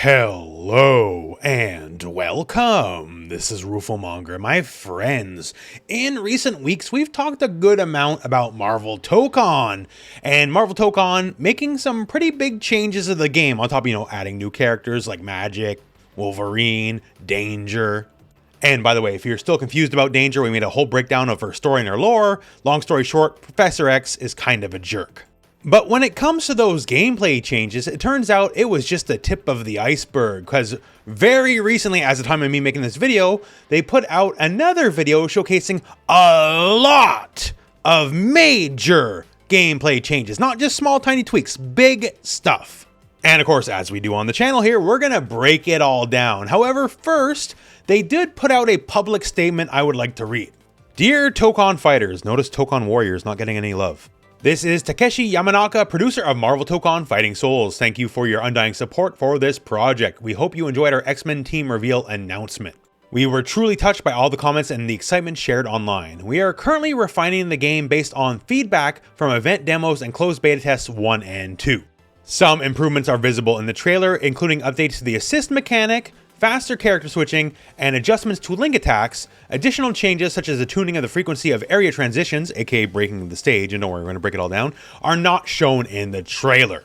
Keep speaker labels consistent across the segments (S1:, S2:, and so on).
S1: Hello and welcome. This is rooflemonger, my friends. In recent weeks, we've talked a good amount about Marvel Tokon and Marvel Tokon making some pretty big changes to the game on top of, adding new characters like Magic, Wolverine, Danger. And by the way, if you're still confused about Danger, we made a whole breakdown of her story and her lore. Long story short, Professor X is kind of a jerk. But when it comes to those gameplay changes, it turns out it was just the tip of the iceberg, because very recently, as the time of me making this video, they put out another video showcasing a lot of major gameplay changes, not just small tiny tweaks, big stuff. And of course, as we do on the channel here, we're gonna break it all down. However, first, they did put out a public statement I would like to read. Dear Tokon fighters, notice Tokon warriors not getting any love. This is Takeshi Yamanaka, producer of Marvel Tokon Fighting Souls. Thank you for your undying support for this project. We hope you enjoyed our X-Men team reveal announcement. We were truly touched by all the comments and the excitement shared online. We are currently refining the game based on feedback from event demos and closed beta tests 1 and 2. Some improvements are visible in the trailer, including updates to the assist mechanic, faster character switching, and adjustments to link attacks. Additional changes such as the tuning of the frequency of area transitions, aka breaking the stage, and don't worry, we're going to break it all down, are not shown in the trailer.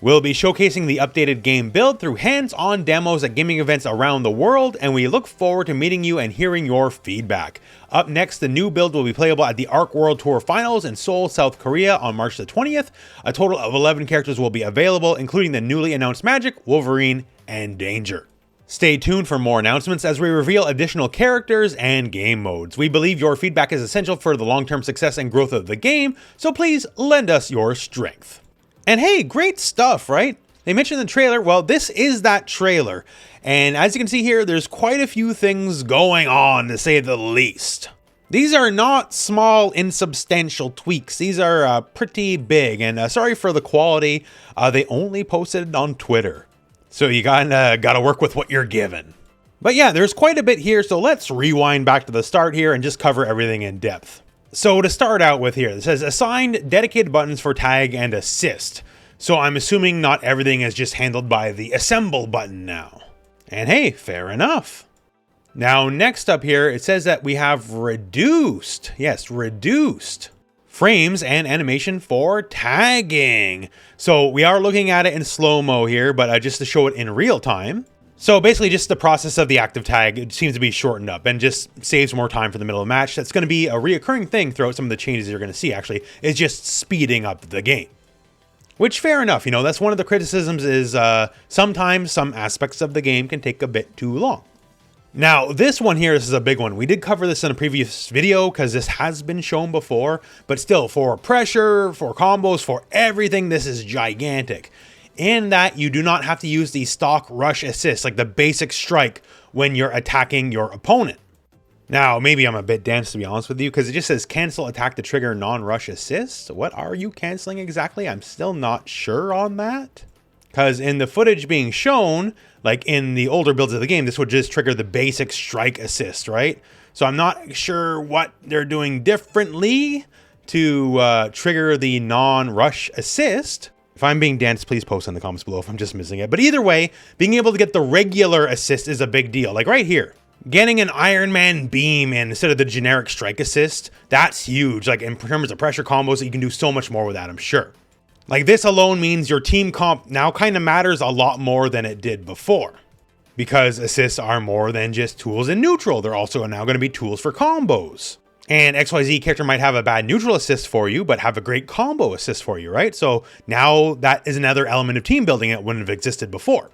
S1: We'll be showcasing the updated game build through hands-on demos at gaming events around the world, and we look forward to meeting you and hearing your feedback. Up next, the new build will be playable at the ARC World Tour Finals in Seoul, South Korea on March the 20th. A total of 11 characters will be available, including the newly announced Magic, Wolverine, and Danger. Stay tuned for more announcements as we reveal additional characters and game modes. We believe your feedback is essential for the long-term success and growth of the game, so please lend us your strength. And hey, great stuff, right? They mentioned the trailer. Well, this is that trailer. And as you can see here, there's quite a few things going on, to say the least. These are not small, insubstantial tweaks. These are pretty big. And sorry for the quality. They only posted it on Twitter. So you gotta work with what you're given. But yeah, there's quite a bit here, so let's rewind back to the start here and just cover everything in depth. So to start out with here, it says assigned dedicated buttons for tag and assist. So I'm assuming not everything is just handled by the assemble button now. And hey, fair enough. Now next up here, it says that we have reduced frames and animation for tagging. So we are looking at it in slow-mo here, but just to show it in real time. So basically just the process of the active tag, it seems to be shortened up and just saves more time for the middle of the match. That's going to be a reoccurring thing throughout some of the changes you're going to see, actually, is just speeding up the game. Which, fair enough, that's one of the criticisms is sometimes some aspects of the game can take a bit too long. Now, this one here, this is a big one. We did cover this in a previous video because this has been shown before, but still, for pressure, for combos, for everything, this is gigantic. In that you do not have to use the stock rush assist, like the basic strike, when you're attacking your opponent. Now, maybe I'm a bit dense, to be honest with you, because it just says cancel attack to trigger non-rush assist. What are you canceling exactly? I'm still not sure on that. Because in the footage being shown, like in the older builds of the game, this would just trigger the basic strike assist, right? So I'm not sure what they're doing differently to trigger the non-rush assist. If I'm being dense, please post in the comments below if I'm just missing it. But either way, being able to get the regular assist is a big deal. Like right here, getting an Iron Man beam in instead of the generic strike assist, that's huge. Like in terms of pressure combos, you can do so much more with that, I'm sure. Like this alone means your team comp now kind of matters a lot more than it did before. Because assists are more than just tools in neutral. They're also now going to be tools for combos. And XYZ character might have a bad neutral assist for you, but have a great combo assist for you, right? So now that is another element of team building that wouldn't have existed before.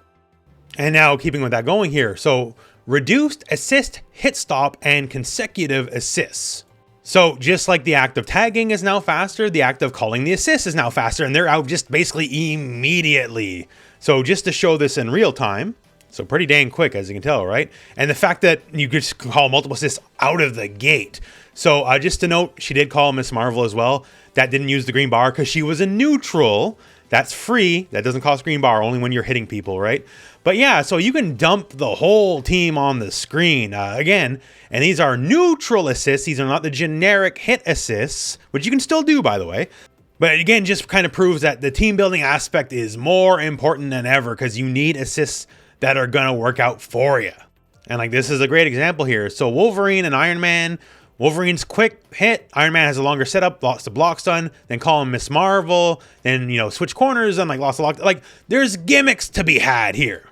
S1: And now keeping with that going here. So reduced assist, hit stop, and consecutive assists. So just like the act of tagging is now faster, the act of calling the assist is now faster, and they're out just basically immediately. So just to show this in real time, so pretty dang quick, as you can tell, right? And the fact that you could just call multiple assists out of the gate. So just to note, she did call Miss Marvel as well. That didn't use the green bar because she was a neutral. That's free. That doesn't cost green bar, only when you're hitting people, right? But yeah, so you can dump the whole team on the screen again. And these are neutral assists. These are not the generic hit assists, which you can still do, by the way. But again, just kind of proves that the team building aspect is more important than ever because you need assists that are gonna work out for you. And like, this is a great example here. So Wolverine and Iron Man, Wolverine's quick hit, Iron Man has a longer setup, lots of blocks done, then call him Miss Marvel, then, you know, switch corners and like lots of lock. Like, there's gimmicks to be had here.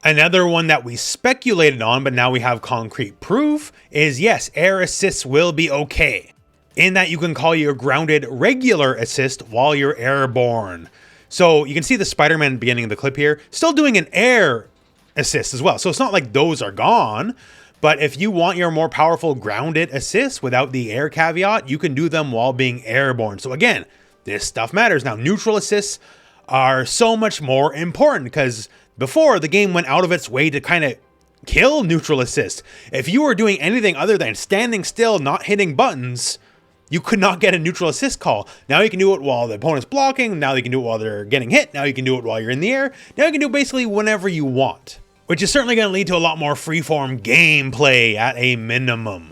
S1: Another one that we speculated on, but now we have concrete proof, is yes, air assists will be okay, in that you can call your grounded regular assist while you're airborne. So you can see the Spider-Man beginning of the clip here, still doing an air assist as well. So it's not like those are gone, but if you want your more powerful grounded assists without the air caveat, you can do them while being airborne. So again, this stuff matters. Now, neutral assists are so much more important because before, the game went out of its way to kind of kill neutral assist. If you were doing anything other than standing still, not hitting buttons, you could not get a neutral assist call. Now you can do it while the opponent's blocking. Now you can do it while they're getting hit. Now you can do it while you're in the air. Now you can do it basically whenever you want, which is certainly going to lead to a lot more freeform gameplay at a minimum.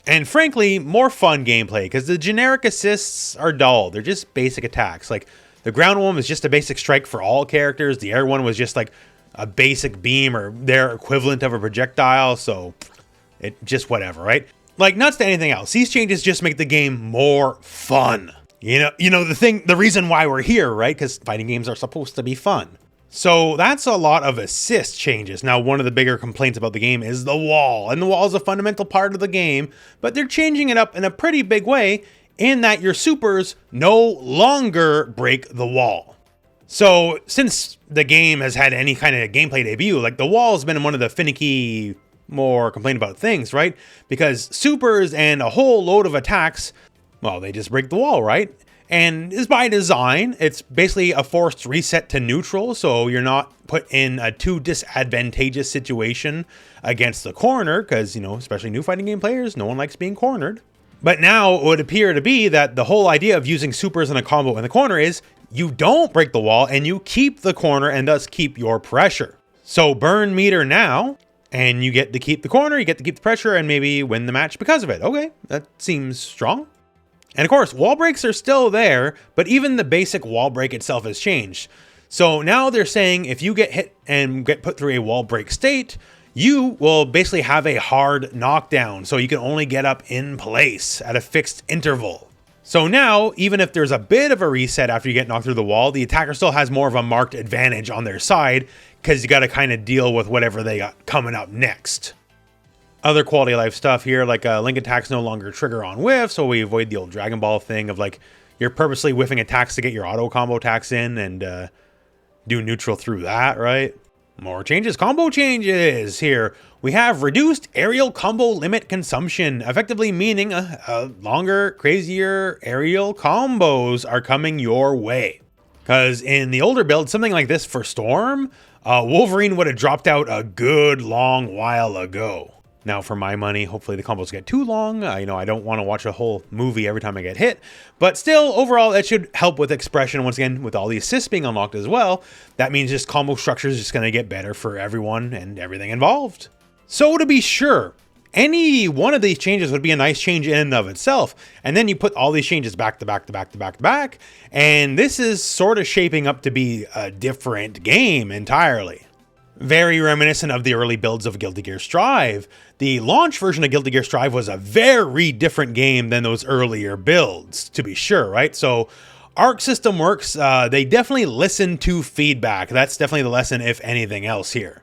S1: And frankly, more fun gameplay, because the generic assists are dull. They're just basic attacks. Like, the ground one was just a basic strike for all characters. The air one was just like a basic beam or their equivalent of a projectile, so it just whatever, right? Like, nuts to anything else. These changes just make the game more fun. You know the reason why we're here, right? Because fighting games are supposed to be fun. So that's a lot of assist changes. Now, one of the bigger complaints about the game is the wall, and the wall is a fundamental part of the game, but they're changing it up in a pretty big way in that your supers no longer break the wall. So since the game has had any kind of gameplay debut, like, the wall has been one of the finicky, more complained about things, right? Because supers and a whole load of attacks, well, they just break the wall, right? And it's by design. It's basically a forced reset to neutral, so you're not put in a too disadvantageous situation against the corner, because, you know, especially new fighting game players, no one likes being cornered. But now it would appear to be that the whole idea of using supers in a combo in the corner is you don't break the wall and you keep the corner and thus keep your pressure. So burn meter now, and you get to keep the corner, you get to keep the pressure, and maybe win the match because of it. Okay, that seems strong. And of course, wall breaks are still there, but even the basic wall break itself has changed. So now they're saying if you get hit and get put through a wall break state, you will basically have a hard knockdown, so you can only get up in place at a fixed interval. So now, even if there's a bit of a reset after you get knocked through the wall, the attacker still has more of a marked advantage on their side, because you got to kind of deal with whatever they got coming up next. Other quality of life stuff here, like link attacks no longer trigger on whiff, so we avoid the old Dragon Ball thing of like, you're purposely whiffing attacks to get your auto combo attacks in and do neutral through that, right? More changes, combo changes here. We have reduced aerial combo limit consumption, effectively meaning longer, crazier aerial combos are coming your way. Because in the older build, something like this for Storm, Wolverine would have dropped out a good long while ago. Now, for my money, hopefully the combos get too long. I don't want to watch a whole movie every time I get hit. But still, overall, that should help with expression. Once again, with all the assists being unlocked as well, that means just combo structure is just going to get better for everyone and everything involved. So to be sure, any one of these changes would be a nice change in and of itself. And then you put all these changes back to back to back to back to back. And this is sort of shaping up to be a different game entirely. Very reminiscent of the early builds of Guilty Gear Strive. The launch version of Guilty Gear Strive was a very different game than those earlier builds, to be sure, right? So Arc System Works, they definitely listen to feedback. That's definitely the lesson, if anything else here.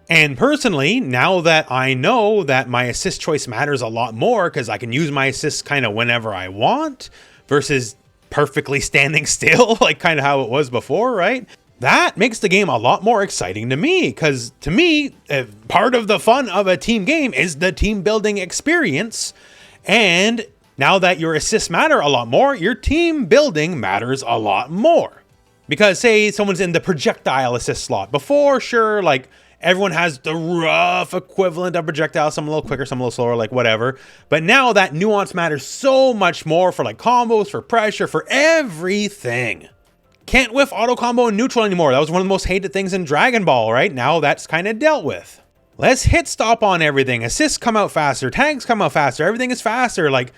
S1: And personally, now that I know that my assist choice matters a lot more, because I can use my assists kind of whenever I want, versus perfectly standing still, like kind of how it was before, right? That makes the game a lot more exciting to me, because to me, part of the fun of a team game is the team building experience. And now that your assists matter a lot more, your team building matters a lot more. Because say someone's in the projectile assist slot. Before, sure, like everyone has the rough equivalent of projectile, some a little quicker, some a little slower, like whatever. But now that nuance matters so much more for like combos, for pressure, for everything. Can't whiff auto combo and neutral anymore. That was one of the most hated things in Dragon Ball, right? Now that's kind of dealt with. Let's hit stop on everything. Assists come out faster. Tags come out faster. Everything is faster. Like,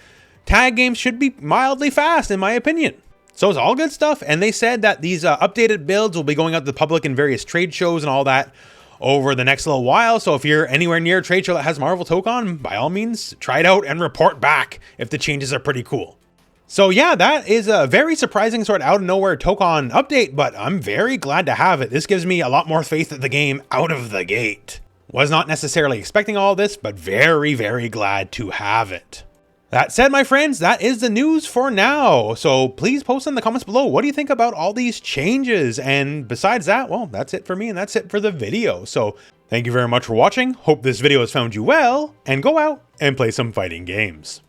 S1: tag games should be mildly fast, in my opinion. So it's all good stuff. And they said that these updated builds will be going out to the public in various trade shows and all that over the next little while. So if you're anywhere near a trade show that has Marvel Tokon, by all means, try it out and report back if the changes are pretty cool. So yeah, that is a very surprising sort of out of nowhere Tokon update, but I'm very glad to have it. This gives me a lot more faith in the game out of the gate. Was not necessarily expecting all this, but very, very glad to have it. That said, my friends, that is the news for now. So please post in the comments below. What do you think about all these changes? And besides that, well, that's it for me and that's it for the video. So thank you very much for watching. Hope this video has found you well, and go out and play some fighting games.